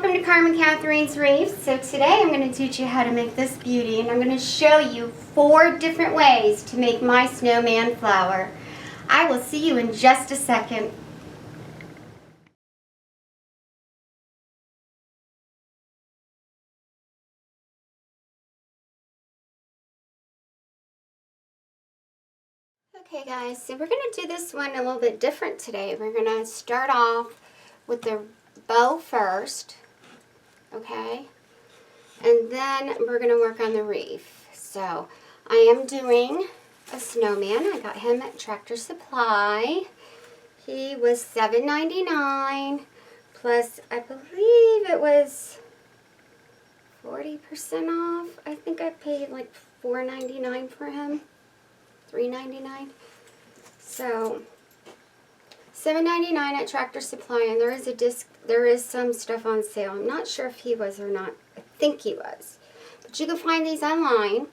welcome to Carmen Katharine's Reefs. So today I'm going to teach you how to make this beauty, and I'm going to show you 4 different ways to make my snowman flower. I will see you in just a second. Okay guys, so we're going to do this one a little bit different today. We're going to start off with the bow first, okay? And then we're going to work on the reef. So I am doing a snowman. I got him at Tractor Supply. He was $7.99 plus I believe it was 40% off. I think I paid like $4.99 for him. $3.99. So $7.99 at Tractor Supply, and there is some stuff on sale. I'm not sure if he was or not. I think he was. But you can find these online.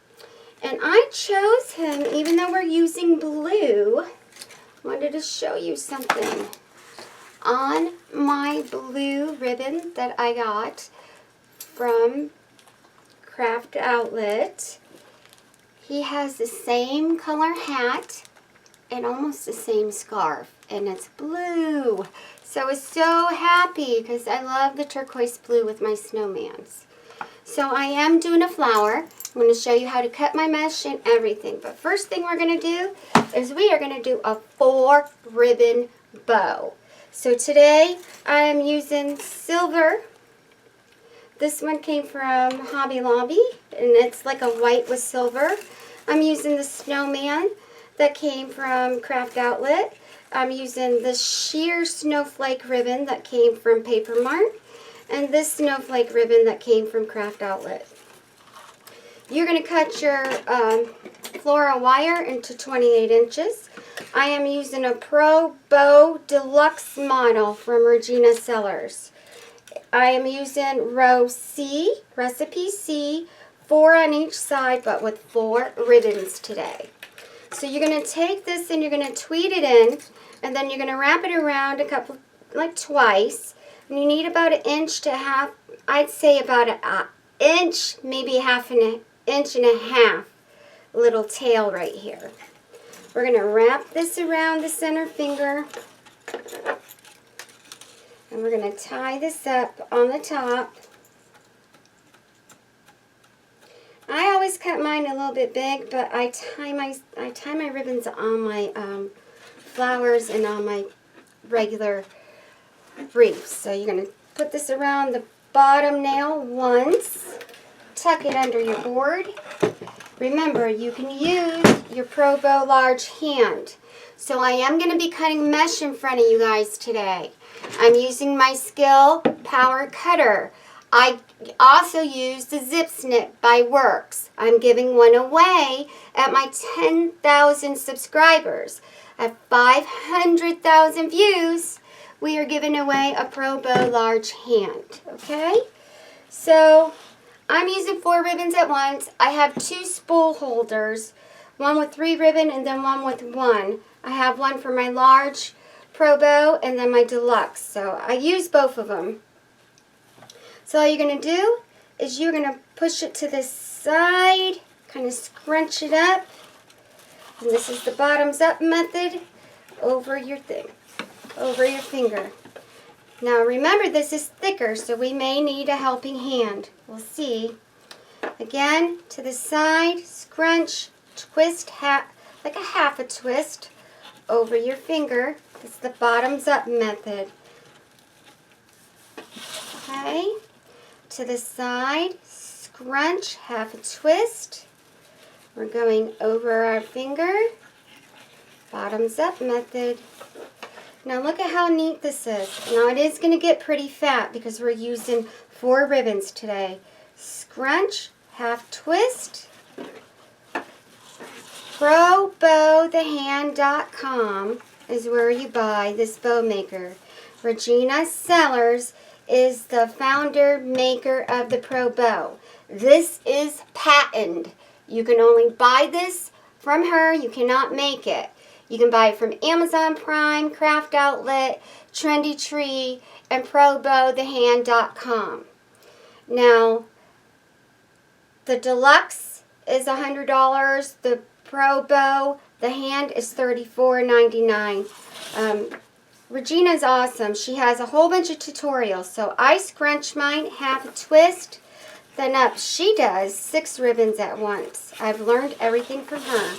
And I chose him even though we're using blue. I wanted to show you something. On my blue ribbon that I got from Craft Outlet, he has the same color hat and almost the same scarf, and it's blue. So I was so happy because I love the turquoise blue with my snowmans. So I am doing a flower. I'm going to show you how to cut my mesh and everything. But first thing we're going to do is we are going to do a 4-ribbon bow. So today I am using silver. This one came from Hobby Lobby, and it's like a white with silver. I'm using the snowman that came from Craft Outlet. I'm using the sheer snowflake ribbon that came from Paper Mart, and this snowflake ribbon that came from Craft Outlet. You're going to cut your Flora wire into 28 inches. I am using a Pro Bow Deluxe model from Regina Sellers. I am using row C, recipe C, 4 on each side, but with 4 ribbons today. So you're going to take this and you're going to tweed it in, and then you're going to wrap it around twice. And you need about 1 inch to half, I'd say about an inch, maybe half an inch and a half little tail right here. We're going to wrap this around the center finger. And we're going to tie this up on the top. I always cut mine a little bit big, but I tie my ribbons on my flowers and on my regular reefs. So you're going to put this around the bottom nail once. Tuck it under your board. Remember, you can use your Pro Bow large hand. So I am going to be cutting mesh in front of you guys today. I'm using my Skill Power Cutter. I also use the Zip Snip by Works. I'm giving one away at my 10,000 subscribers. At 500,000 views, we are giving away a Pro Bow large hand. Okay? So I'm using 4 ribbons at once. I have 2 spool holders, one with 3 ribbon and then one with 1. I have one for my large Pro Bow and then my deluxe. So I use both of them. So all you're going to do is you're going to push it to the side, kind of scrunch it up. And this is the bottoms up method over your finger. Now remember, this is thicker, so we may need a helping hand. We'll see. Again, to the side, scrunch, twist, like a half a twist over your finger. It's the bottoms up method. Okay. To the side, scrunch, half a twist. We're going over our finger. Bottoms up method. Now look at how neat this is. Now it is going to get pretty fat because we're using 4 ribbons today. Scrunch, half twist. ProBowTheHand.com is where you buy this bow maker. Regina Sellers is the founder maker of the Pro Bow. This is patented. You can only buy this from her. You cannot make it. You can buy it from Amazon Prime, Craft Outlet, Trendy Tree, and ProBowTheHand.com. Now, the deluxe is $100. The Pro Bow, the hand, is $34.99. Regina's awesome. She has a whole bunch of tutorials. So I scrunch mine, half a twist, then up. She does 6 ribbons at once. I've learned everything from her.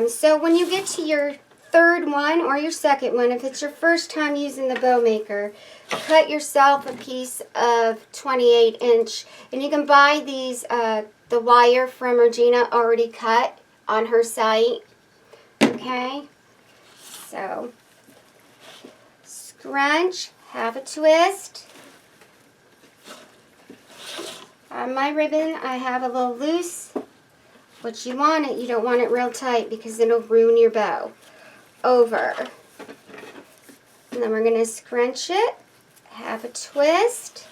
So when you get to your third one or your second one, if it's your first time using the bow maker, cut yourself a piece of 28-inch. And you can buy these, the wire from Regina already cut on her site. Okay? So scrunch, half a twist. On my ribbon, I have a little loose. But you want it, you don't want it real tight because it'll ruin your bow. Over. And then we're going to scrunch it, half a twist,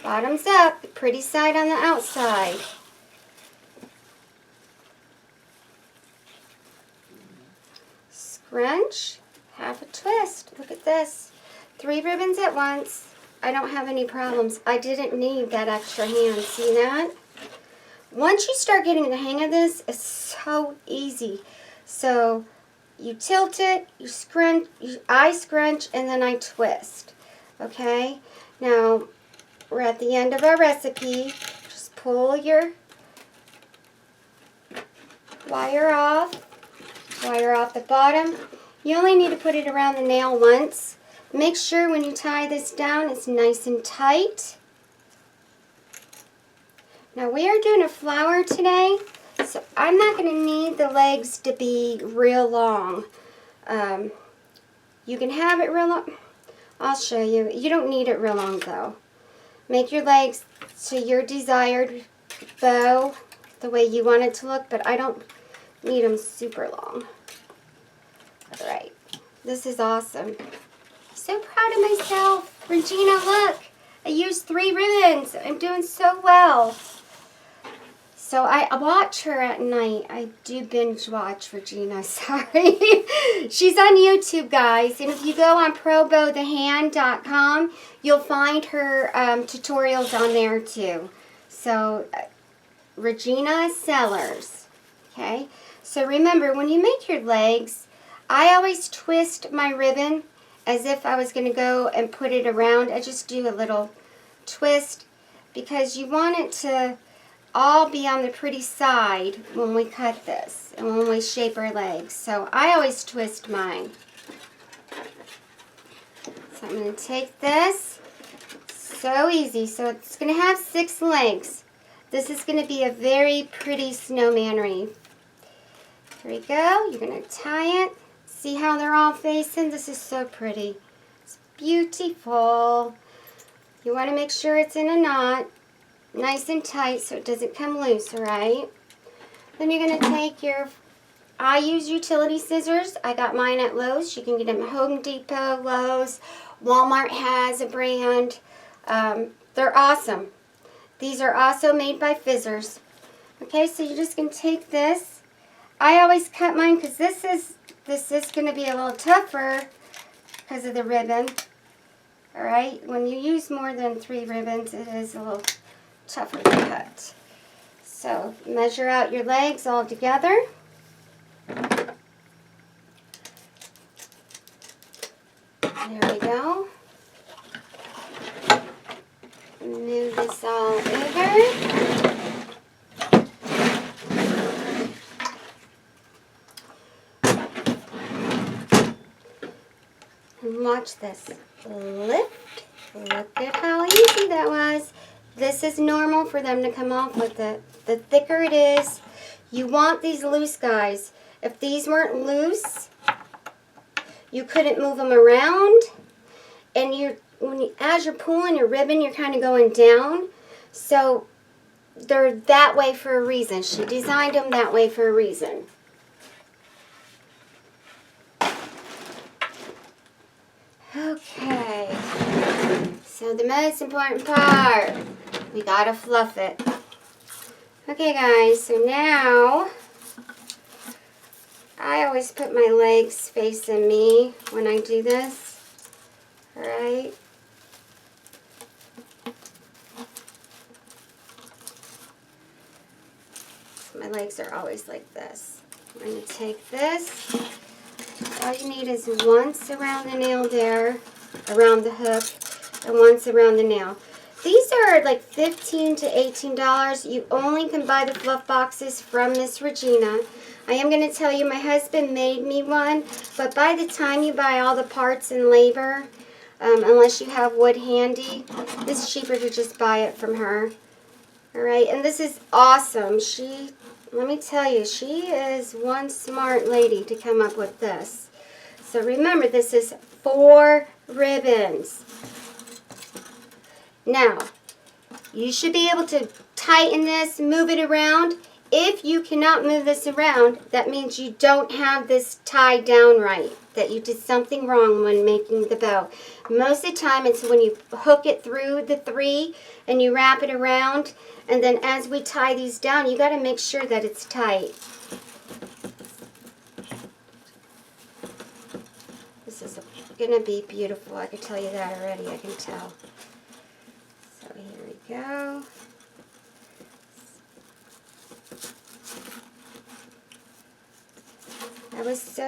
bottoms up, pretty side on the outside. Scrunch, half a twist. Look at this. 3 ribbons at once. I don't have any problems. I didn't need that extra hand. See that? Once you start getting the hang of this, it's so easy. So you tilt it, you scrunch, I scrunch, and then I twist. Okay? Now, we're at the end of our recipe. Just pull your wire off the bottom. You only need to put it around the nail once. Make sure when you tie this down, it's nice and tight. Now we are doing a flower today, so I'm not going to need the legs to be real long. You can have it real long. I'll show you. You don't need it real long though. Make your legs to your desired bow, the way you want it to look, but I don't need them super long. Alright, this is awesome. So proud of myself. Regina, look, I used 3 ribbons. I'm doing so well. So I watch her at night. I do binge watch Regina, sorry. She's on YouTube, guys. And if you go on ProBowTheHand.com, you'll find her tutorials on there too. So, Regina Sellers. Okay? So remember, when you make your legs, I always twist my ribbon as if I was going to go and put it around. I just do a little twist because you want it to all be on the pretty side when we cut this and when we shape our legs. So I always twist mine. So I'm going to take this. So easy. So it's going to have 6 legs. This is going to be a very pretty snowman wreath. Here we go. You're going to tie it. See how they're all facing? This is so pretty. It's beautiful. You want to make sure it's in a knot. Nice and tight so it doesn't come loose, alright? Then you're going to take your, I use utility scissors. I got mine at Lowe's. You can get them at Home Depot, Lowe's. Walmart has a brand. They're awesome. These are also made by Fizzers. Okay, so you're just going to take this. I always cut mine because this is going to be a little tougher because of the ribbon. Alright, when you use more than 3 ribbons, it is a little tougher to cut. So measure out your legs all together. There we go. Move this all over. And watch this. Lift. Look at how easy that was. This is normal for them to come off with it. The thicker it is, you want these loose, guys. If these weren't loose, you couldn't move them around. And as you're pulling your ribbon, you're kind of going down. So they're that way for a reason. She designed them that way for a reason. Okay. So the most important part. We gotta fluff it. Okay guys, so now I always put my legs facing me when I do this. Alright. My legs are always like this. I'm going to take this. All you need is once around the nail there, around the hook, and once around the nail. These are like $15 to $18. You only can buy the fluff boxes from Miss Regina. I am going to tell you, my husband made me one, but by the time you buy all the parts and labor, unless you have wood handy, it's cheaper to just buy it from her. Alright, and this is awesome. Let me tell you, she is one smart lady to come up with this. So remember, this is 4 ribbons. Now, you should be able to tighten this, move it around. If you cannot move this around, that means you don't have this tied down right, that you did something wrong when making the bow. Most of the time, it's when you hook it through the 3 and you wrap it around, and then as we tie these down, you got to make sure that it's tight. This is going to be beautiful. I can tell you that already. I can tell. So here we go. I was so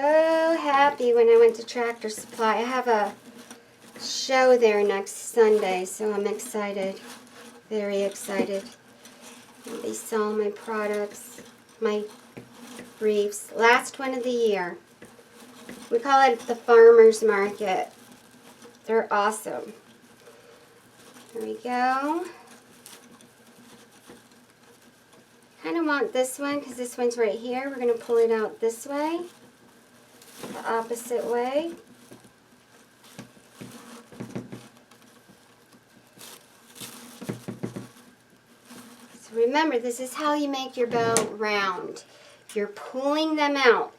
happy when I went to Tractor Supply. I have a show there next Sunday, so I'm excited. Very excited. They sell my products, my briefs. Last one of the year. We call it the Farmer's Market. They're awesome. Here we go. Kind of want this one because this one's right here. We're going to pull it out this way, the opposite way. So remember, this is how you make your bow round. You're pulling them out.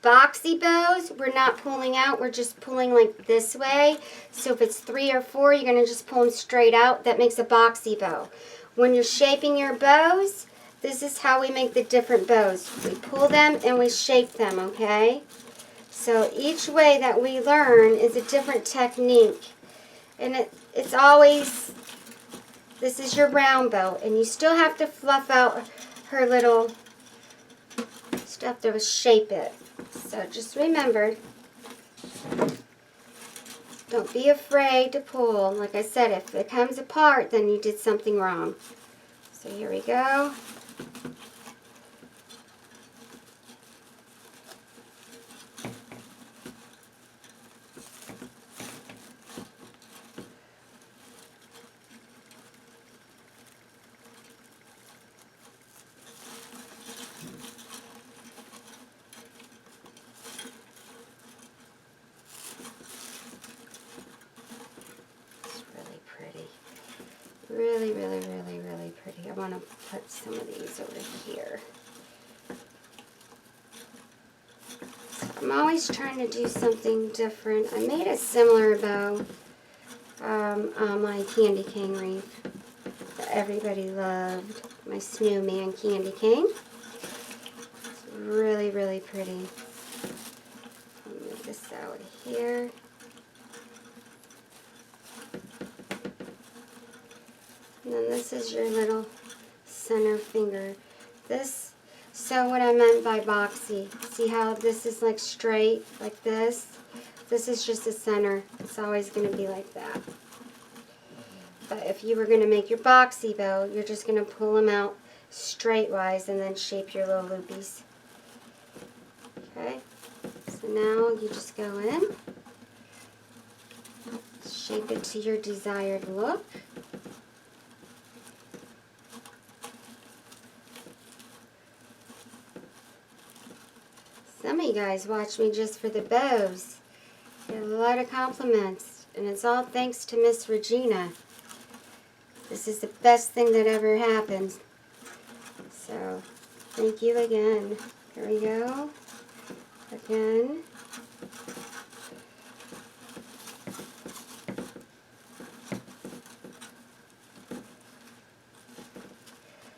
Boxy bows, we're not pulling out, we're just pulling like this way. So if it's 3 or 4, you're going to just pull them straight out. That makes a boxy bow. When you're shaping your bows, this is how we make the different bows. We pull them and we shape them, okay? So each way that we learn is a different technique. And it's always, this is your round bow. And you still have to fluff out her little stuff to shape it. So just remember, don't be afraid to pull. Like I said, if it comes apart, then you did something wrong. So here we go. Really, really, really, really pretty. I want to put some of these over here. So I'm always trying to do something different. I made a similar bow on my candy cane wreath that everybody loved. My SnowMan candy cane. It's really, really pretty. I'll move this out here. And then this is your little center finger. So what I meant by boxy, see how this is like straight, like this? This is just the center. It's always going to be like that. But if you were going to make your boxy bow, you're just going to pull them out straightwise and then shape your little loopies. Okay? So now you just go in, shape it to your desired look. Some of you guys watch me just for the bows. Get a lot of compliments, and it's all thanks to Miss Regina. This is the best thing that ever happened. So, thank you again. Here we go. Again.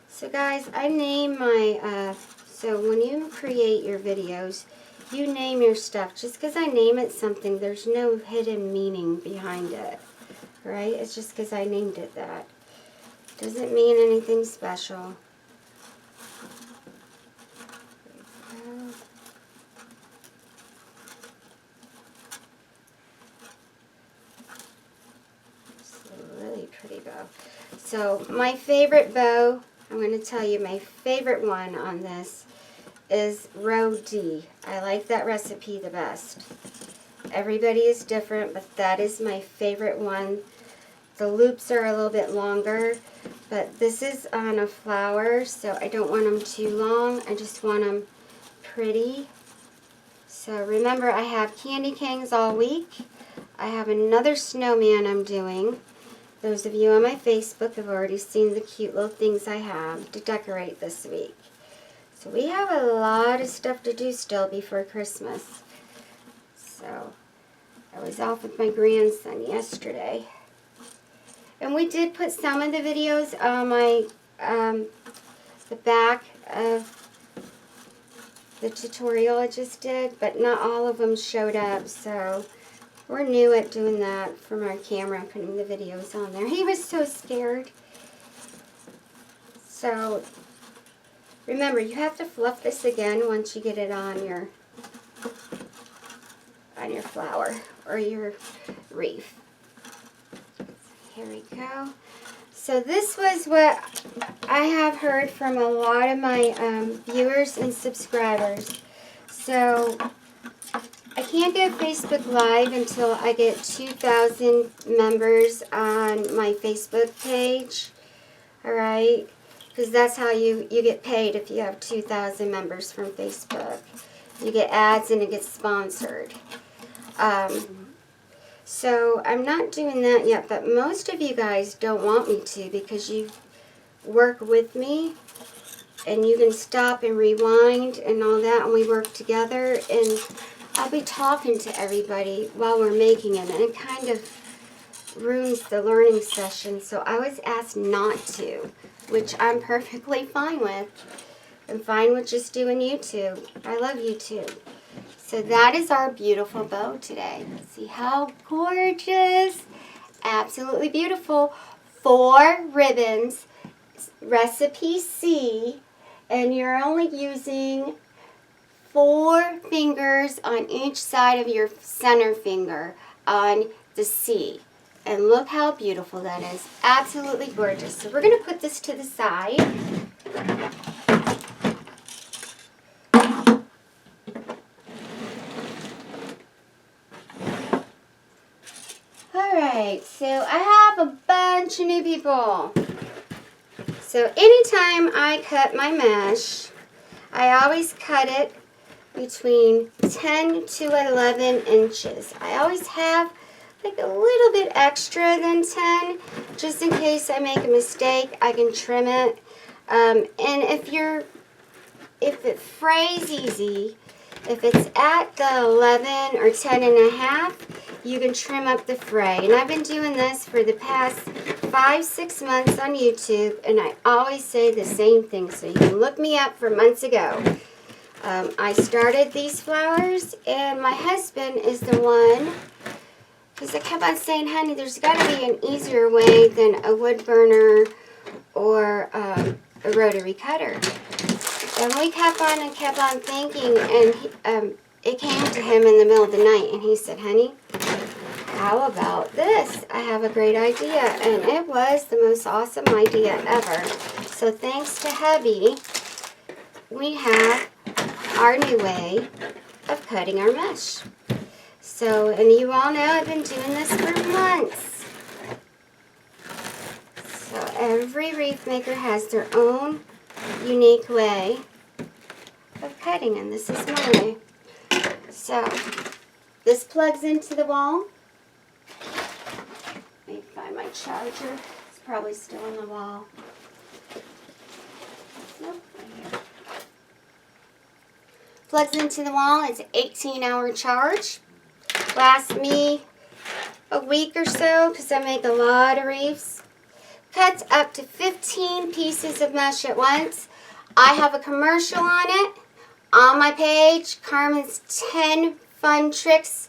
So guys, I name my, so when you create your videos, You name your stuff. Just because I name it something, there's no hidden meaning behind it, right? It's just because I named it that. Doesn't mean anything special. It's a really pretty bow. So my favorite bow, I'm going to tell you my favorite one on this is row D. I like that recipe the best. Everybody is different, but that is my favorite one. The loops are a little bit longer, but this is on a flower, so I don't want them too long. I just want them pretty. So remember, I have candy canes all week. I have another snowman I'm doing. Those of you on my Facebook have already seen the cute little things I have to decorate this week. So we have a lot of stuff to do still before Christmas. So I was off with my grandson yesterday. And we did put some of the videos on my the back of the tutorial I just did, but not all of them showed up. So we're new at doing that from our camera, putting the videos on there. He was so scared. So remember, you have to fluff this again once you get it on your flower or your wreath. Here we go. So this was what I have heard from a lot of my viewers and subscribers. So I can't go Facebook Live until I get 2,000 members on my Facebook page. Alright? Because that's how you get paid if you have 2,000 members from Facebook. You get ads and it gets sponsored. So I'm not doing that yet, but most of you guys don't want me to because you work with me and you can stop and rewind and all that, and we work together, and I'll be talking to everybody while we're making it, and it kind of ruins the learning session. So I was asked not to, which I'm perfectly fine with. I'm fine with just doing YouTube. I love YouTube. So that is our beautiful bow today. See how gorgeous? Absolutely beautiful. 4 ribbons, recipe C, and you're only using 4 fingers on each side of your center finger on the C. And look how beautiful that is. Absolutely gorgeous. So we're going to put this to the side. Alright, so I have a bunch of new people. So anytime I cut my mesh, I always cut it between 10 to 11 inches. I always have like a little bit extra than 10, just in case I make a mistake, I can trim it. And if it frays easy, if it's at the 11 or 10 and a half, you can trim up the fray. And I've been doing this for the past 5-6 months on YouTube, and I always say the same thing, so you can look me up from months ago. I started these flowers, and my husband is the one, because I kept on saying, honey, there's got to be an easier way than a wood burner or a rotary cutter. And we kept on thinking, and it came to him in the middle of the night, and he said, honey, how about this? I have a great idea. And it was the most awesome idea ever. So thanks to hubby, we have our new way of cutting our mesh. So, and you all know I've been doing this for months. So every wreath maker has their own unique way of cutting, and this is my way. So this plugs into the wall. Let me find my charger. It's probably still on the wall. Nope, right here. Plugs into the wall. It's an 18-hour charge. Lasts me a week or so because I make a lot of wreaths. Cuts up to 15 pieces of mesh at once. I have a commercial on it on my page, Carmen's 10 fun tricks.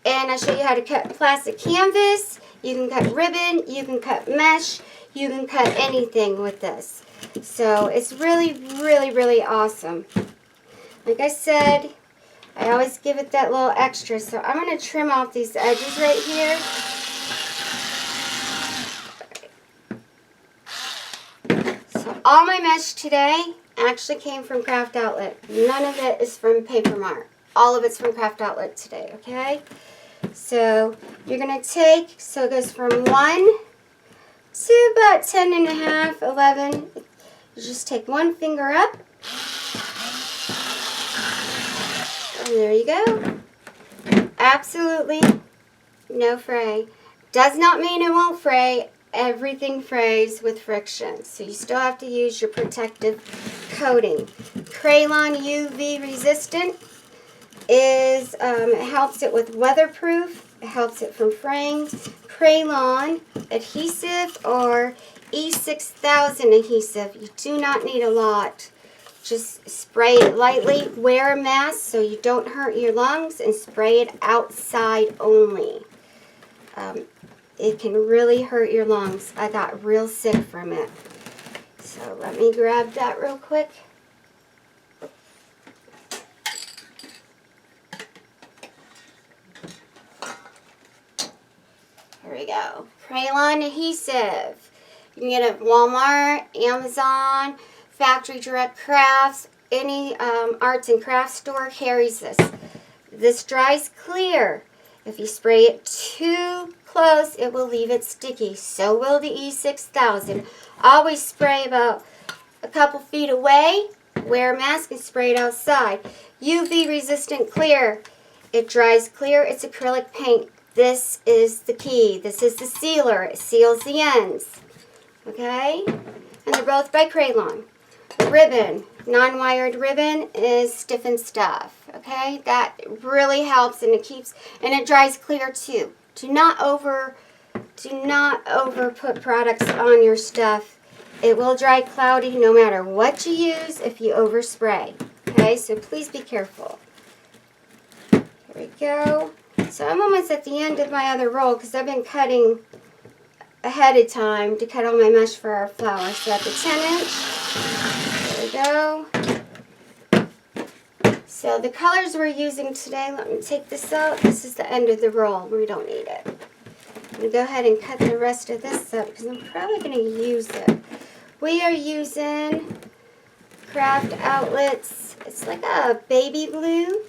And I show you how to cut plastic canvas. You can cut ribbon, you can cut mesh, you can cut anything with this. So it's really, really, really awesome. Like I said, I always give it that little extra. So I'm going to trim off these edges right here. So all my mesh today actually came from Craft Outlet. None of it is from Paper Mart. All of it's from Craft Outlet today, okay? So you're going to take, so it goes from 1 to about 10 and a half, 11. You just take one finger up. And there you go. Absolutely no fray. Does not mean it won't fray. Everything frays with friction. So you still have to use your protective coating. Crayon UV resistant is, it helps it with weatherproof. It helps it from fraying. Crayon adhesive or E6000 adhesive. You do not need a lot. Just spray it lightly. Wear a mask so you don't hurt your lungs, and spray it outside only. It can really hurt your lungs. I got real sick from it. So let me grab that real quick. Here we go. Crayon adhesive. You can get it at Walmart, Amazon, Factory Direct Crafts, any arts and crafts store carries this. This dries clear. If you spray it too close, it will leave it sticky. So will the E6000. Always spray about a couple feet away. Wear a mask and spray it outside. UV resistant clear. It dries clear. It's acrylic paint. This is the key. This is the sealer. It seals the ends. Okay? And they're both by Crayon. Ribbon, non-wired ribbon is stiffened stuff. Okay? That really helps, and it keeps, and it dries clear too. Do not over put products on your stuff. It will dry cloudy no matter what you use if you overspray. Okay? So please be careful. Here we go. So I'm almost at the end of my other roll because I've been cutting ahead of time to cut all my mesh for our flower. So at the 10 inch, there we go. So the colors we're using today, let me take this out. This is the end of the roll. We don't need it. I'm going to go ahead and cut the rest of this up because I'm probably going to use it. We are using Craft Outlets. It's like a baby blue,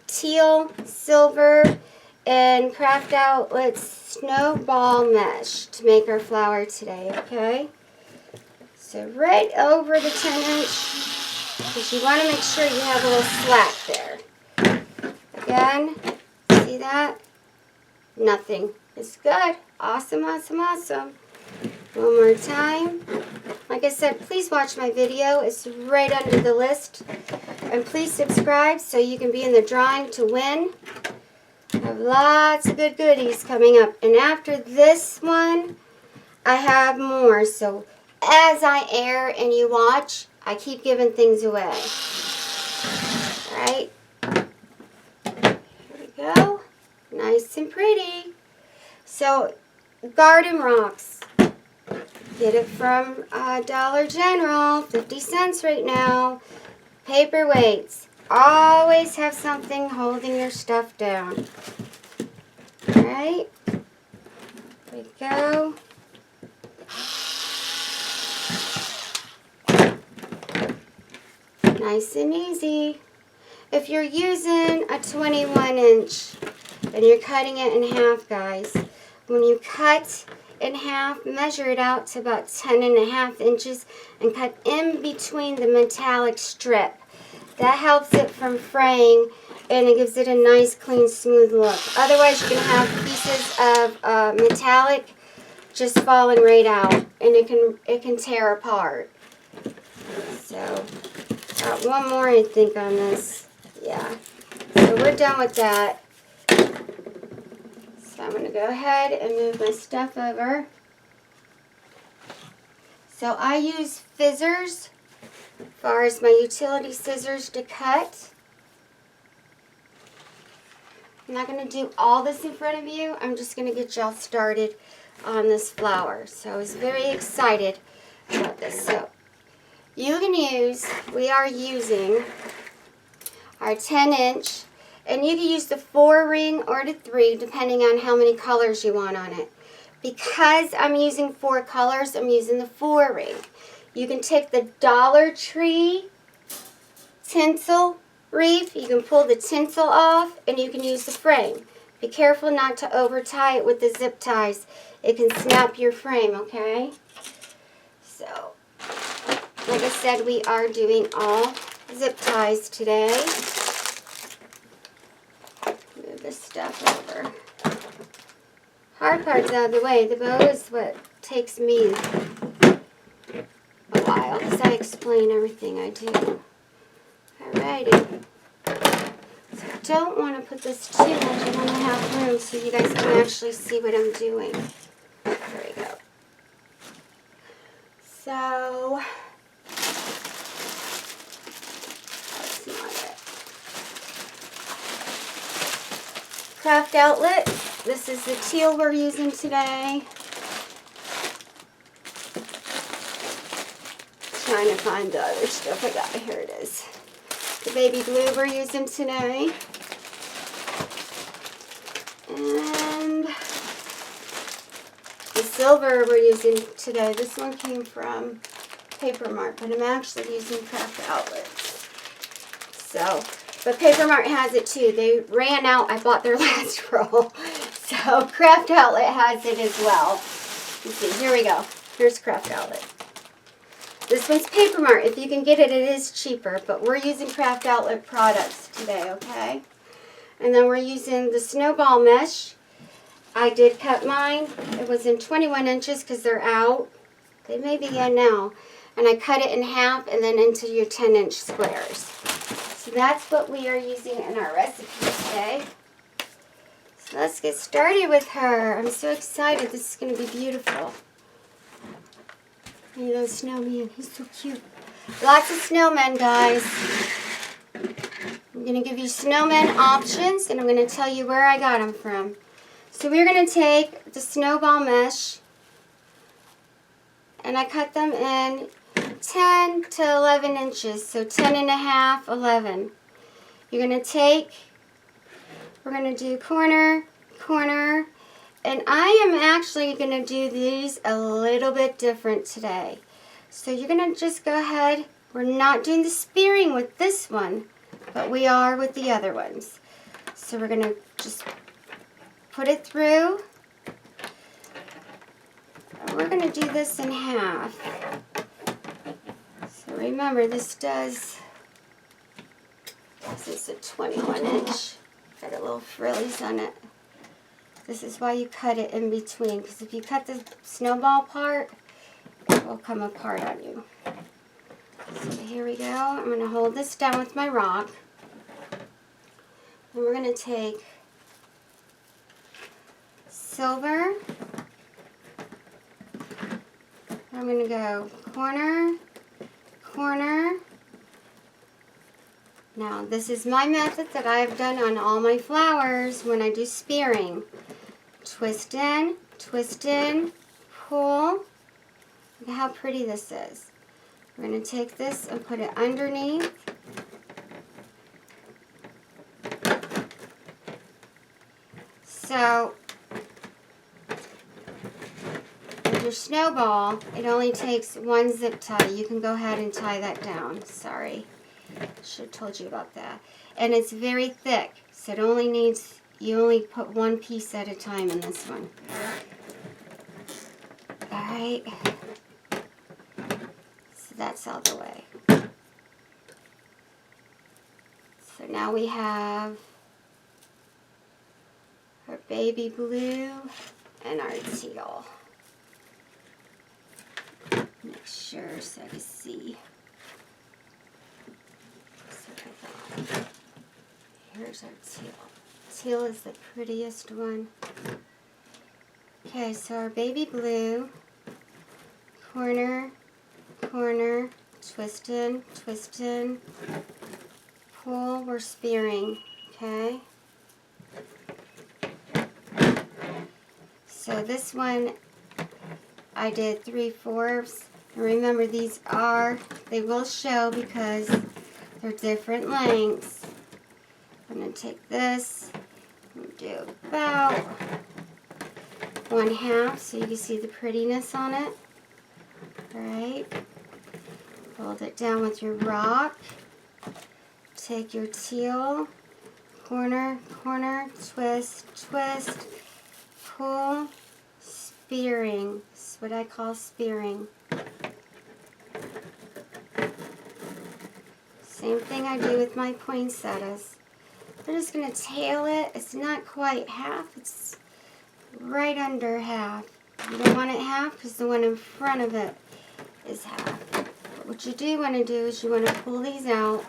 teal, silver, and Craft Outlet's snowball mesh to make our flower today, okay? So right over the 10 inch, because you want to make sure you have a little slack there. Again, see that? Nothing. It's good. Awesome, awesome, awesome. One more time. Like I said, please watch my video. It's right under the list. And please subscribe so you can be in the drawing to win. I have lots of good goodies coming up. And after this one, I have more. So as I air and you watch, I keep giving things away. Alright. Here we go. Nice and pretty. So, garden rocks. Get it from Dollar General. 50 cents right now. Paperweights. Always have something holding your stuff down. Alright. There we go. Nice and easy. If you're using a 21 inch and you're cutting it in half, guys, when you cut in half, measure it out to about 10.5 inches and cut in between the metallic strip. That helps it from fraying, and it gives it a nice, clean, smooth look. Otherwise, you're going to have pieces of metallic just falling right out, and it can tear apart. So, got one more, I think, on this. Yeah. So we're done with that. So I'm going to go ahead and move my stuff over. So I use fizzers As far as my utility scissors to cut. I'm not going to do all this in front of you. I'm just going to get y'all started on this flower. So I was very excited about this. So you can use, we are using our 10-inch, and you can use the 4-ring or the 3 depending on how many colors you want on it. Because I'm using 4 colors, I'm using the 4-ring. You can take the Dollar Tree tinsel wreath, you can pull the tinsel off, and you can use the frame. Be careful not to over tie it with the zip ties. It can snap your frame, okay? So, like I said, we are doing all zip ties today. Move this stuff over. Hard part's out of the way. The bow is what takes me a while because I explain everything I do. Alrighty. So I don't want to put this too much. I want to have room so you guys can actually see what I'm doing. There we go. So, that's not it. Craft Outlet. This is the teal we're using today. Trying to find the other stuff I got. Here it is. The baby blue we're using today. And the silver we're using today. This one came from Paper Mart, but I'm actually using Craft Outlet. So, but Paper Mart has it too. They ran out. I bought their last roll. So Craft Outlet has it as well. Let's see, here we go. Here's Craft Outlet. This one's Paper Mart. If you can get it, it is cheaper. But we're using Craft Outlet products today, okay? And then we're using the snowball mesh. I did cut mine. It was in 21 inches because they're out. They may be in now. And I cut it in half and then into your 10-inch squares. So that's what we are using in our recipe today. So let's get started with her. I'm so excited. This is going to be beautiful. Look at those snowman. He's so cute. Lots of snowmen, guys. I'm going to give you snowman options, and I'm going to tell you where I got them from. So we're going to take the snowball mesh, and I cut them in 10 to 11 inches. So 10 and a half, 11. You're going to take, we're going to do corner, corner, and I am actually going to do these a little bit different today. So you're going to just go ahead. We're not doing the spearing with this one, but we are with the other ones. So we're going to just put it through. And we're going to do this in half. So remember, this is a 21 inch. Got a little frillies on it. This is why you cut it in between, because if you cut the snowball part, it will come apart on you. So here we go. I'm going to hold this down with my rock. And we're going to take silver. I'm going to go corner, corner. Now, this is my method that I've done on all my flowers when I do spearing. Twist in, pull. Look at how pretty this is. We're going to take this and put it underneath. So, with your snowball, it only takes one zip tie. You can go ahead and tie that down. Sorry. Should have told you about that. And it's very thick, so it only needs, you only put one piece at a time in this one. Alright. So that's out the way. So now we have our baby blue and our teal. Make sure so I can see. Here's our teal. Teal is the prettiest one. Okay, so our baby blue, corner, corner, twist in, pull, we're spearing, okay? So this one, I did 3/4. And remember, they will show because they're different lengths. I'm going to take this and do about 1/2 so you can see the prettiness on it. Alright. Hold it down with your rock. Take your teal, corner, corner, twist, twist, pull, spearing. This is what I call spearing. Same thing I do with my poinsettias. We're just going to tail it. It's not quite half. It's right under half. You don't want it half because the one in front of it is half. But what you do want to do is you want to pull these out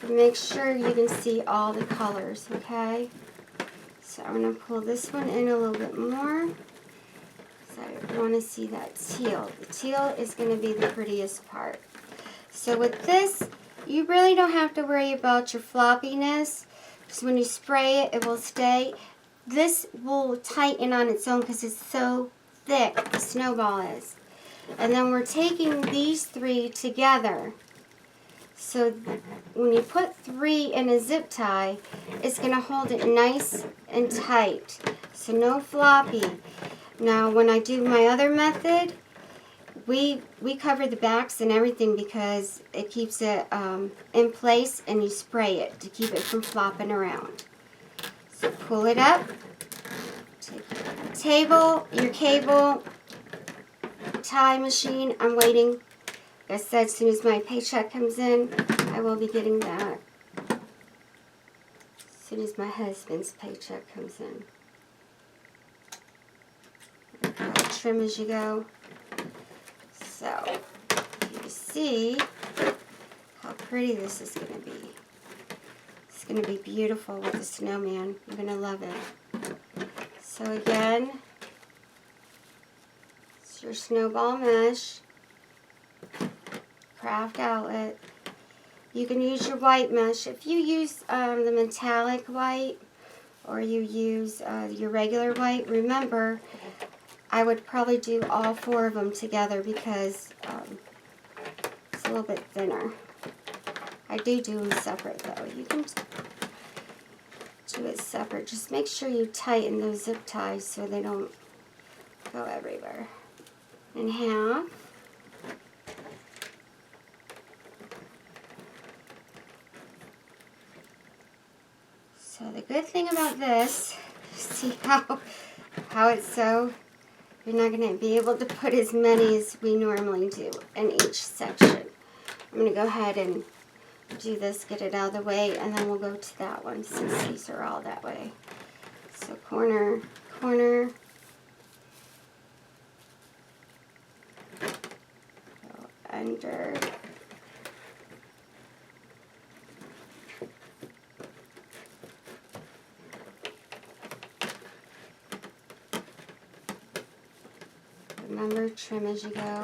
and make sure you can see all the colors, okay? So I'm going to pull this one in a little bit more because I want to see that teal. The teal is going to be the prettiest part. So with this, you really don't have to worry about your floppiness because when you spray it, it will stay. This will tighten on its own because it's so thick, the snowball is. And then we're taking these 3 together. So when you put 3 in a zip tie, it's going to hold it nice and tight. So no floppy. Now when I do my other method, we cover the backs and everything because it keeps it in place, and you spray it to keep it from flopping around. So pull it up, take your table, your cable, tie machine. I'm waiting. Like I said, as soon as my paycheck comes in, I will be getting that. As soon as my husband's paycheck comes in. Trim as you go. So, you see how pretty this is going to be. It's going to be beautiful with the snowman. You're going to love it. So again, it's your snowball mesh, craft outlet. You can use your white mesh. If you use the metallic white or you use your regular white, remember, I would probably do all 4 of them together because it's a little bit thinner. I do them separate though. You can do it separate. Just make sure you tighten those zip ties so they don't go everywhere. In half. So the good thing about this, see how it's so, you're not going to be able to put as many as we normally do in each section. I'm going to go ahead and do this, get it out of the way, and then we'll go to that one since these are all that way. So corner, corner, go under, remember, trim as you go.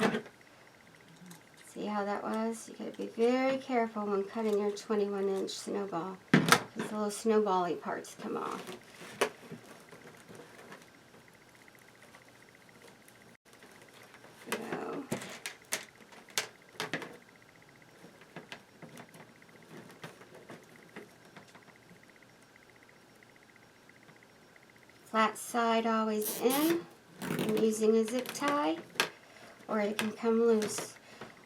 See how that was? You got to be very careful when cutting your 21-inch snowball because the little snowball-y parts come off. Go. Flat side always in. I'm using a zip tie, or it can come loose.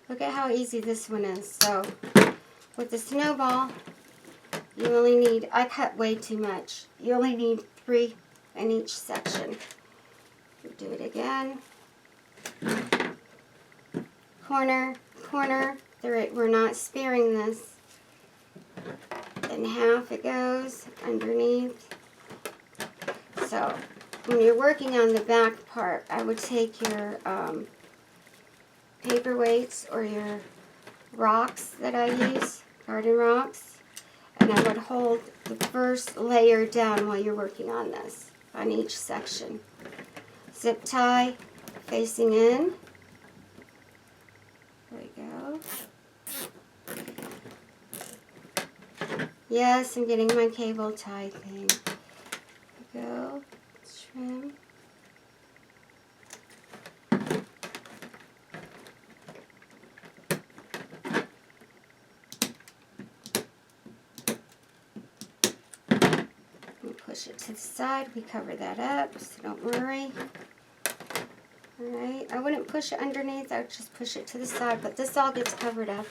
Look at how easy this one is. So, with the snowball, you only need, I cut way too much. You only need 3 in each section. Do it again. Corner, corner. We're not sparing this. In half it goes underneath. So, when you're working on the back part, I would take your paperweights or your rocks that I use, garden rocks, and I would hold the first layer down while you're working on this, on each section. Zip tie facing in. There we go. go. Yes, I'm getting my cable tie thing. There we go. Trim. Push it to the side. We cover that up, so don't worry. Alright, I wouldn't push it underneath. I would just push it to the side, but this all gets covered up.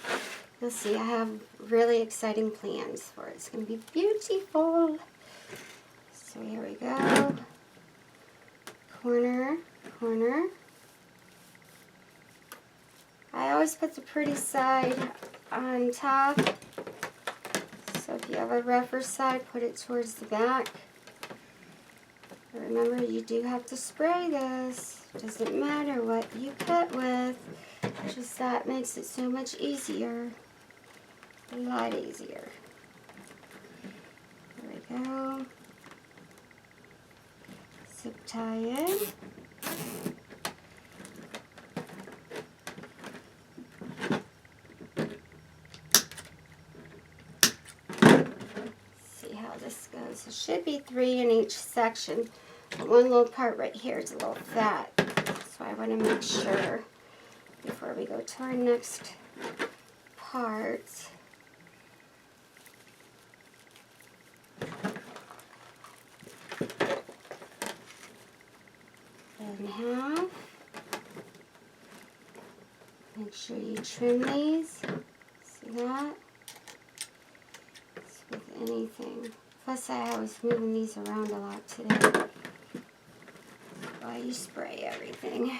You'll see I have really exciting plans for it. It's going to be beautiful. So here we go. Corner, corner. I always put the pretty side on top. So if you have a rougher side, put it towards the back. Remember, you do have to spray this. Doesn't matter what you cut with. Just that makes it so much easier. A lot easier. There we go. Zip tie in. See how this goes. It should be 3 in each section. One little part right here is a little fat, so I want to make sure before we go to our next part. In half. Make sure you trim these. See that? It's with anything. Plus, I was moving these around a lot today. While you spray everything.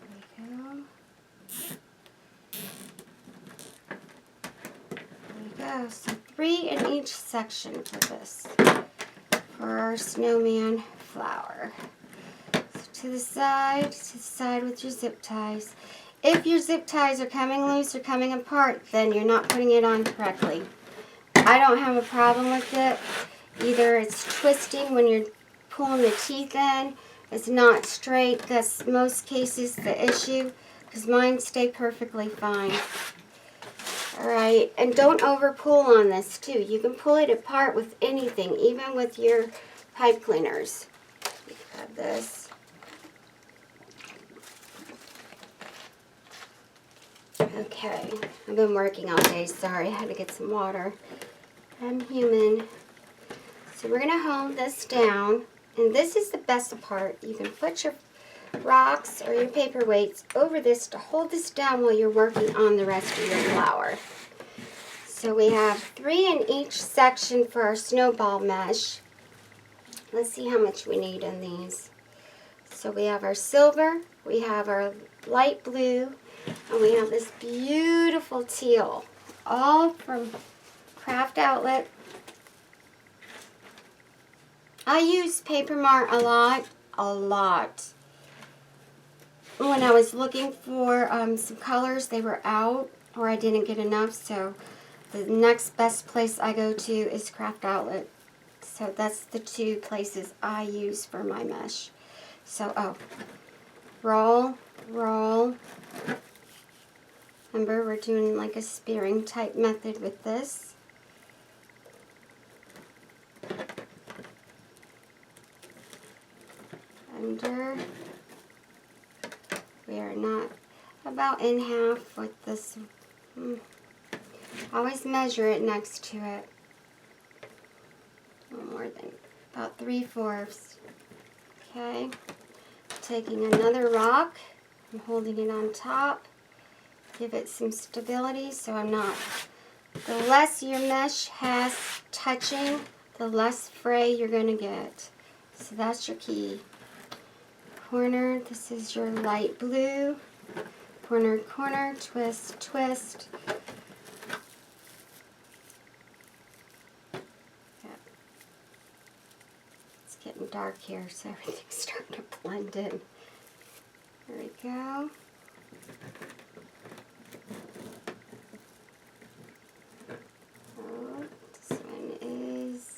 There we go. There we go. So 3 in each section for this. For our snowman flower. So to the side with your zip ties. If your zip ties are coming loose or coming apart, then you're not putting it on correctly. I don't have a problem with it. Either it's twisting when you're pulling the teeth in, it's not straight. That's most cases the issue, because mine stay perfectly fine. Alright, and don't over pull on this too. You can pull it apart with anything, even with your pipe cleaners. You have this. Okay, I've been working all day. Sorry, I had to get some water. I'm human. So we're going to hold this down. And this is the best part. You can put your rocks or your paperweights over this to hold this down while you're working on the rest of your flower. So we have 3 in each section for our snowball mesh. Let's see how much we need in these. So we have our silver, we have our light blue, and we have this beautiful teal, all from Craft Outlet. I use Paper Mart a lot. When I was looking for some colors, they were out, or I didn't get enough, so the next best place I go to is Craft Outlet. So that's the 2 places I use for my mesh. So, roll, roll. Remember, we're doing like a spearing type method with this. Under. We are not about in half with this. Always measure it next to it. No more than about 3/4. Okay. Taking another rock. I'm holding it on top. Give it some stability so I'm not. The less your mesh has touching, the less fray you're going to get. So that's your key. Corner, this is your light blue. Corner, corner, twist, twist. Yeah. It's getting dark here, so everything's starting to blend in. There we go. Oh, this one is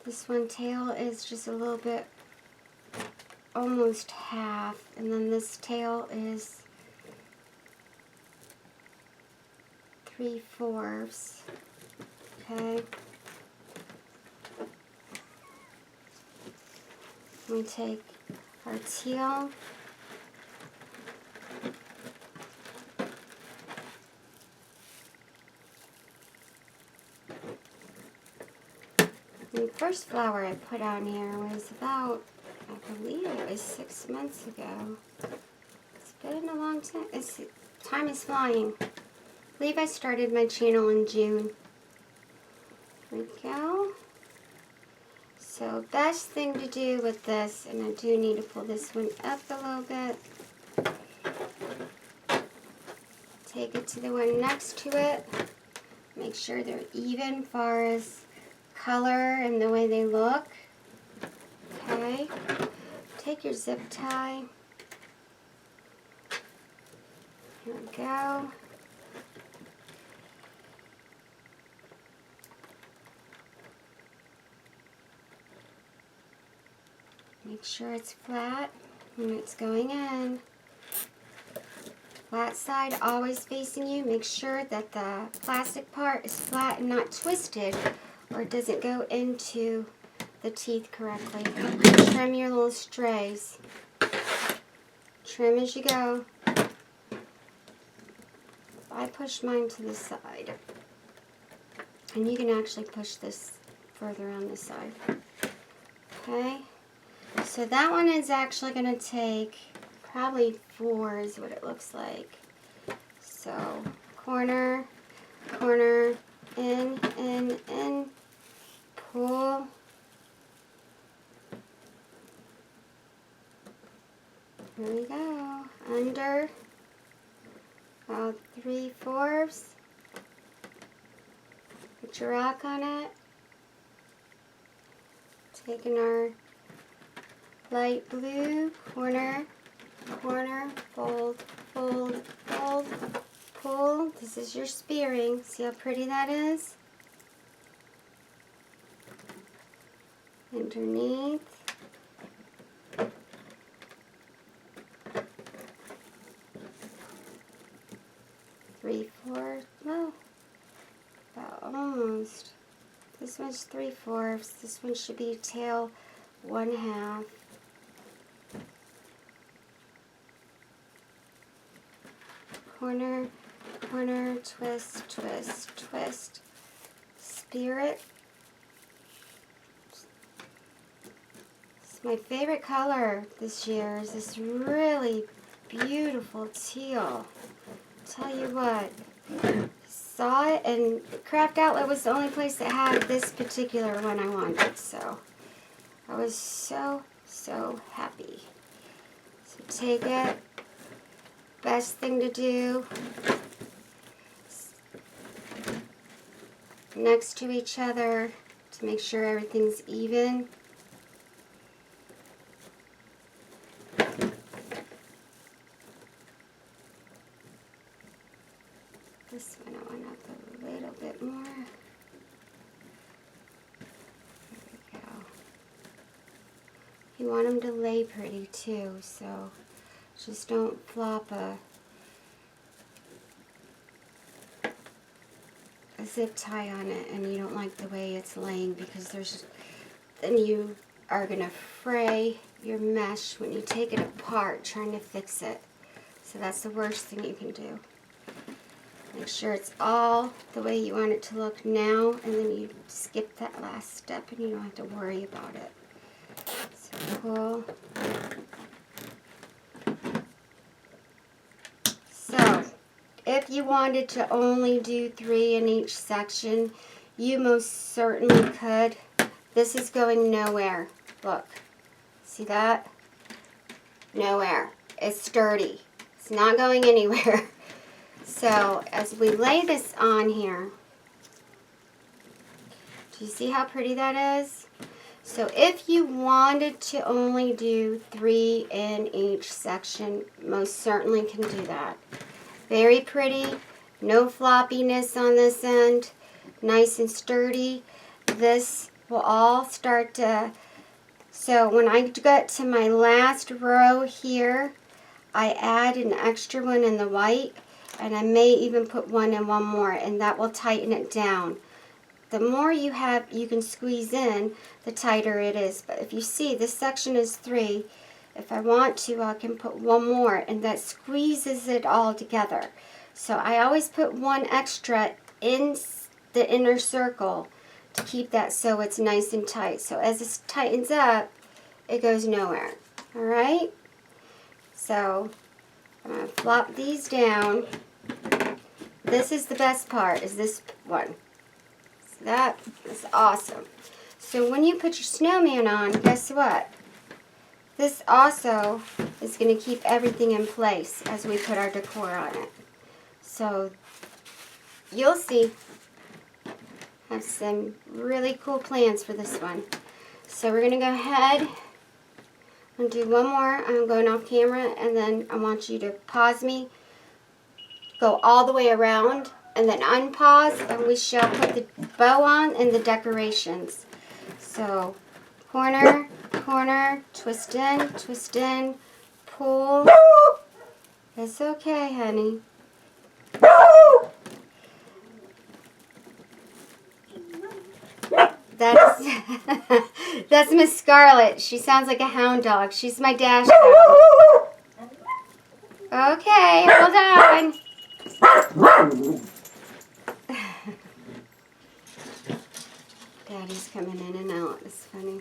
This one tail is just a little bit, almost half, and then this tail is 3/4. Okay. We take our teal. The first flower I put on here was about, I believe it was 6 months ago. It's been a long time. Time is flying. I believe I started my channel in June. There we go. So best thing to do with this, and I do need to pull this one up a little bit. Take it to the one next to it. Make sure they're even as far as color and the way they look. Okay. Take your zip tie. Here we go. Make sure it's flat when it's going in. Flat side always facing you. Make sure that the plastic part is flat and not twisted, or it doesn't go into the teeth correctly. Trim your little strays. Trim as you go. I push mine to the side. And you can actually push this further on the side. Okay. So that one is actually going to take probably 4 is what it looks like. So corner, corner, in, pull. Here we go. Under, about 3/4. Put your rock on it. Taking our light blue, corner, corner, fold, fold, fold, pull. This is your spearing. See how pretty that is? Underneath. Three-fourths, well, about almost. This one's 3/4. This one should be tail 1/2. Corner, corner, twist, twist, twist. Spirit. It's my favorite color this year is this really beautiful teal. Tell you what, saw it, and Craft Outlet was the only place that had this particular one I wanted, so I was so happy. So take it. Best thing to do, next to each other to make sure everything's even. This one I went up a little bit more. There we go. You want them to lay pretty too, so just don't flop a zip tie on it and you don't like the way it's laying, because then you are going to fray your mesh when you take it apart trying to fix it. So that's the worst thing you can do. Make sure it's all the way you want it to look now, and then you skip that last step and you don't have to worry about it. So pull. So, if you wanted to only do 3 in each section, you most certainly could. This is going nowhere. Look. See that? Nowhere. It's sturdy. It's not going anywhere. So, as we lay this on here, do you see how pretty that is? So, if you wanted to only do 3 in each section, most certainly can do that. Very pretty, no floppiness on this end, nice and sturdy. This will all start to, so when I get to my last row here, I add an extra one in the white, and I may even put one and one more, and that will tighten it down. The more you have, you can squeeze in, the tighter it is. But if you see, this section is 3. If I want to, I can put one more, and that squeezes it all together. So I always put one extra in the inner circle to keep that so it's nice and tight. So as it tightens up, it goes nowhere. All right? So I'm going to flop these down. This is the best part, is this one. So that is awesome. So when you put your snowman on, guess what? This also is going to keep everything in place as we put our decor on it. So you'll see. I have some really cool plans for this one. So we're going to go ahead and do one more. I'm going off camera, and then I want you to pause me, go all the way around, and then unpause, and we shall put the bow on and the decorations. So corner, corner, twist in, pull. It's okay, honey. That's Miss Scarlet. She sounds like a hound dog. She's my dash hound. Okay, hold on. Daddy's coming in and out. It's funny.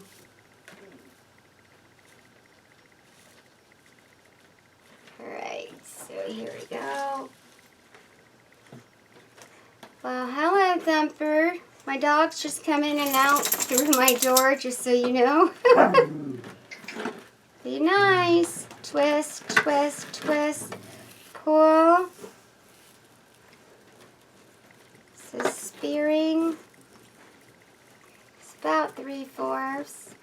Alright, so here we go. Well, hello, Thumper. My dog's just come in and out through my door, just so you know. Be nice. Twist, twist, twist. Pull. So spearing. It's about 3/4.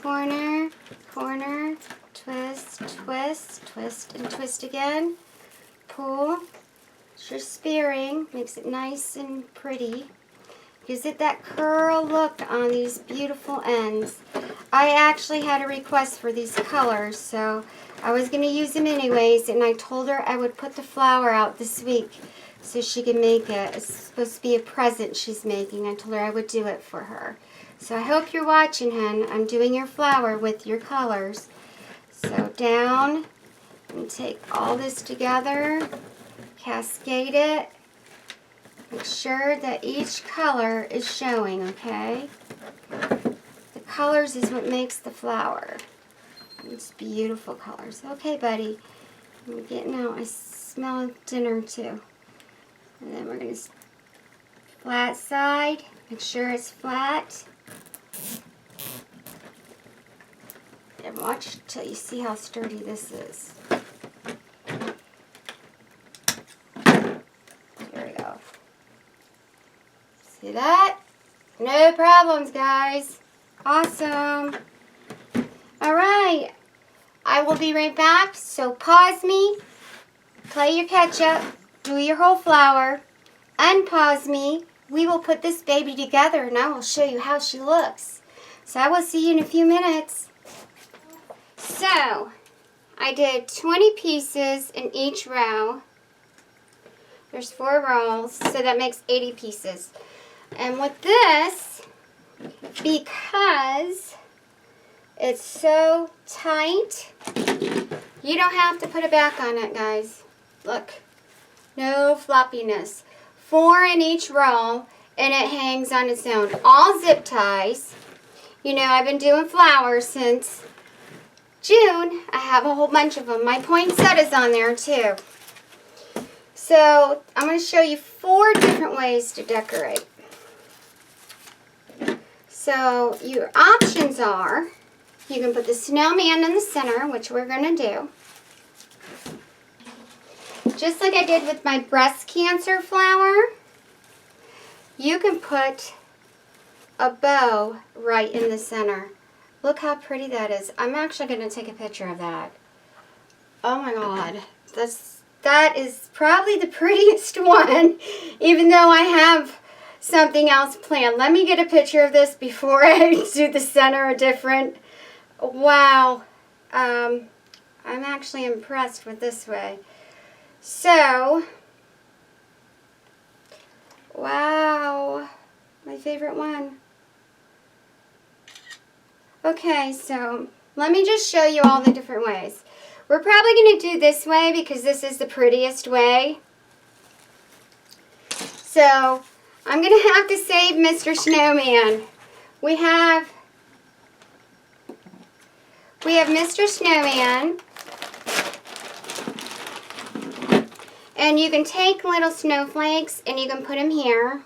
Corner, corner, twist, twist, twist, and twist again. Pull. It's your spearing. Makes it nice and pretty. Gives it that curl look on these beautiful ends. I actually had a request for these colors, so I was going to use them anyways, and I told her I would put the flower out this week so she could make it. It's supposed to be a present she's making. I told her I would do it for her. So I hope you're watching, hun. I'm doing your flower with your colors. So down, and take all this together, cascade it. Make sure that each color is showing, okay? The colors is what makes the flower. It's beautiful colors. Okay, buddy. I'm getting out. I smell dinner too. And then we're going to flat side. Make sure it's flat. And watch till you see how sturdy this is. There we go. See that? No problems, guys. Awesome. Alright. I will be right back, so pause me, play your catch-up, do your whole flower, unpause me. We will put this baby together, and I will show you how she looks. So I will see you in a few minutes. So, I did 20 pieces in each row. There's 4 rows, so that makes 80 pieces. And with this, because it's so tight, you don't have to put it back on it, guys. Look, no floppiness. 4 in each row, and it hangs on its own. All zip ties. You know, I've been doing flowers since June. I have a whole bunch of them. My poinsettia's on there too. So I'm going to show you 4 different ways to decorate. So your options are, you can put the snowman in the center, which we're going to do. Just like I did with my breast cancer flower, you can put a bow right in the center. Look how pretty that is. I'm actually going to take a picture of that. Oh my God, that's that is probably the prettiest one, even though I have something else planned. Let me get a picture of this before I do the center different. Wow. I'm actually impressed with this way. So, wow. My favorite one. Okay, so let me just show you all the different ways. We're probably going to do this way because this is the prettiest way. So, I'm going to have to save Mr. Snowman. We have Mr. Snowman. And you can take little snowflakes and you can put them here.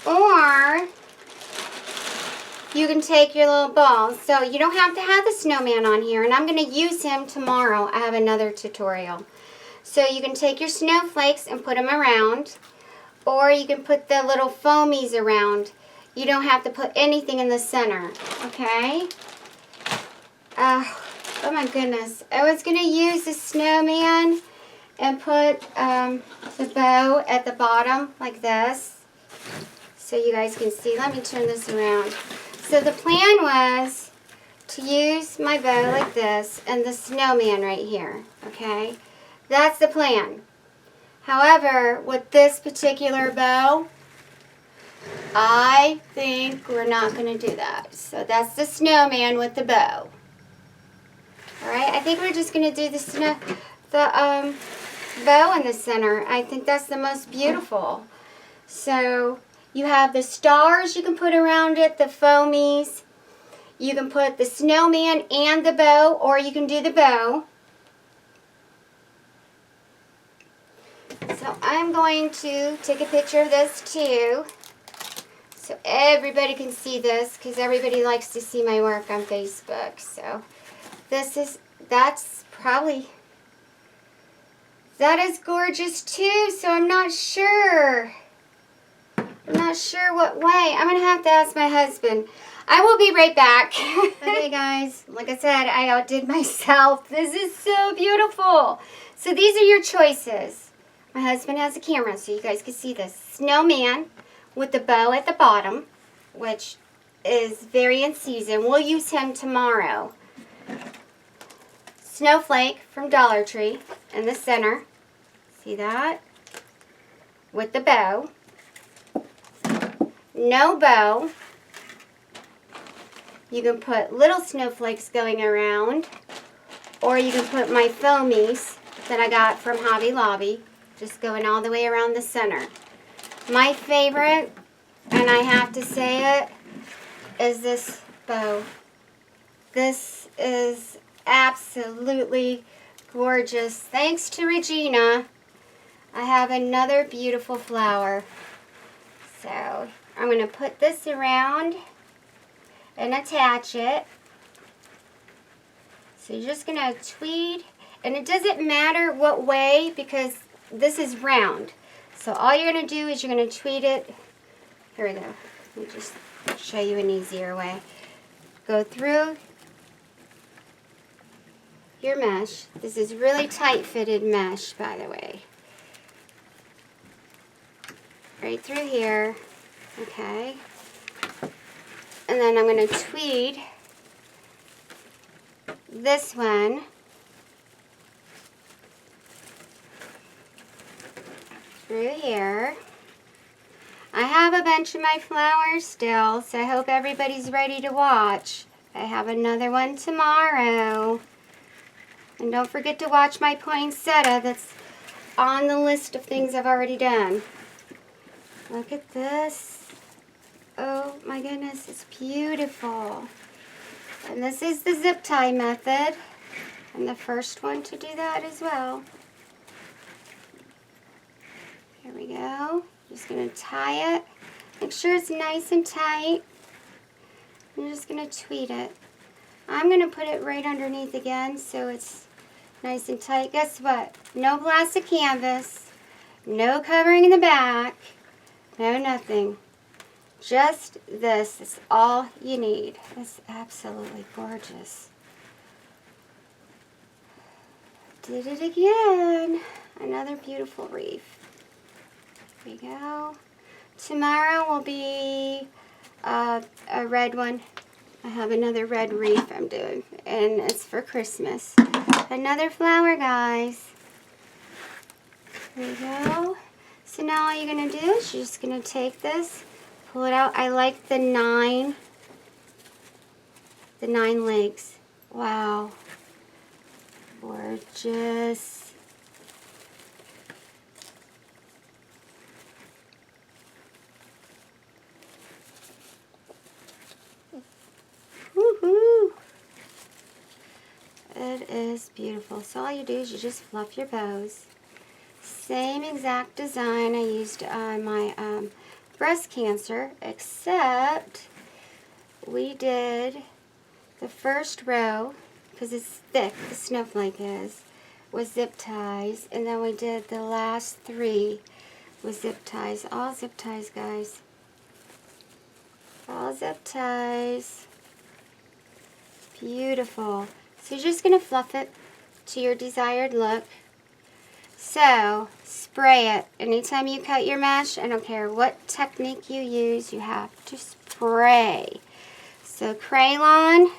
Or you can take your little balls. So you don't have to have the snowman on here. And I'm going to use him tomorrow. I have another tutorial. So you can take your snowflakes and put them around. Or you can put the little foamies around. You don't have to put anything in the center. Okay? Oh my goodness. I was going to use the snowman and put the bow at the bottom like this. So you guys can see. Let me turn this around. So the plan was to use my bow like this and the snowman right here. Okay? That's the plan. However, with this particular bow, I think we're not going to do that. So that's the snowman with the bow. Alright, I think we're just going to do the bow in the center. I think that's the most beautiful. So you have the stars you can put around it, the foamies. You can put the snowman and the bow, or you can do the bow. So I'm going to take a picture of this too, so everybody can see this, because everybody likes to see my work on Facebook. So that is gorgeous too, so I'm not sure what way. I'm going to have to ask my husband. I will be right back. Okay guys, like I said, I outdid myself. This is so beautiful. So these are your choices. My husband has a camera so you guys can see this. Snowman with the bow at the bottom, which is very in season. We'll use him tomorrow. Snowflake from Dollar Tree in the center. See that? With the bow. No bow. You can put little snowflakes going around, or you can put my foamies that I got from Hobby Lobby, just going all the way around the center. My favorite, and I have to say it, is this bow. This is absolutely gorgeous. Thanks to Regina, I have another beautiful flower. So I'm going to put this around and attach it. So you're just going to tweed, and it doesn't matter what way because this is round. So all you're going to do is you're going to tweed it. Here we go. Let me just show you an easier way. Go through your mesh. This is really tight fitted mesh, by the way. Right through here. Okay. And then I'm going to tweed this one through here. I have a bunch of my flowers still, so I hope everybody's ready to watch. I have another one tomorrow. And don't forget to watch my poinsettia that's on the list of things I've already done. Look at this. Oh my goodness, it's beautiful. And this is the zip tie method. I'm the first one to do that as well. Here we go. Just going to tie it. Make sure it's nice and tight. I'm just going to tweed it. I'm going to put it right underneath again so it's nice and tight. Guess what? No plastic canvas. No covering in the back. No nothing. Just this is all you need. It's absolutely gorgeous. Did it again. Another beautiful wreath. There we go. Tomorrow will be a red one. I have another red wreath I'm doing, and it's for Christmas. Another flower, guys. There we go. So now all you're going to do is you're just going to take this, pull it out. I like the 9 legs. Wow. Gorgeous. Woohoo! It is beautiful. So all you do is you just fluff your bows. Same exact design I used on my breast cancer, except we did the first row, because it's thick, the snowflake is, was zip ties, and then we did the last 3 with zip ties. All zip ties, guys. All zip ties. Beautiful. So you're just going to fluff it to your desired look. So, spray it. Anytime you cut your mesh, I don't care what technique you use, you have to spray. So, crayon.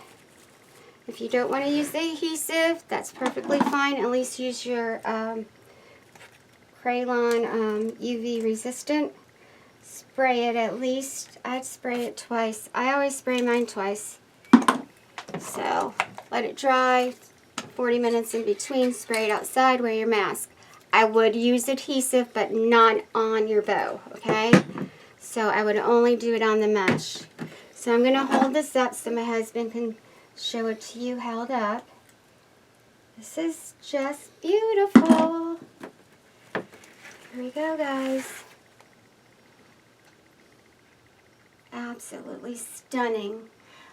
If you don't want to use the adhesive, that's perfectly fine. At least use your crayon UV resistant. Spray it at least. I'd spray it twice. I always spray mine twice. So, let it dry. 40 minutes in between. Spray it outside. Wear your mask. I would use adhesive, but not on your bow, okay? So I would only do it on the mesh. So I'm going to hold this up so my husband can show it to you held up. This is just beautiful. Here we go, guys. Absolutely stunning.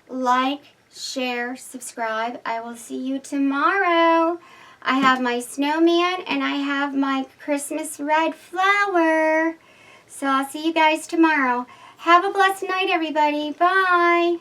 Like, share, subscribe. I will see you tomorrow. I have my snowman and I have my Christmas red flower. So I'll see you guys tomorrow. Have a blessed night, everybody. Bye.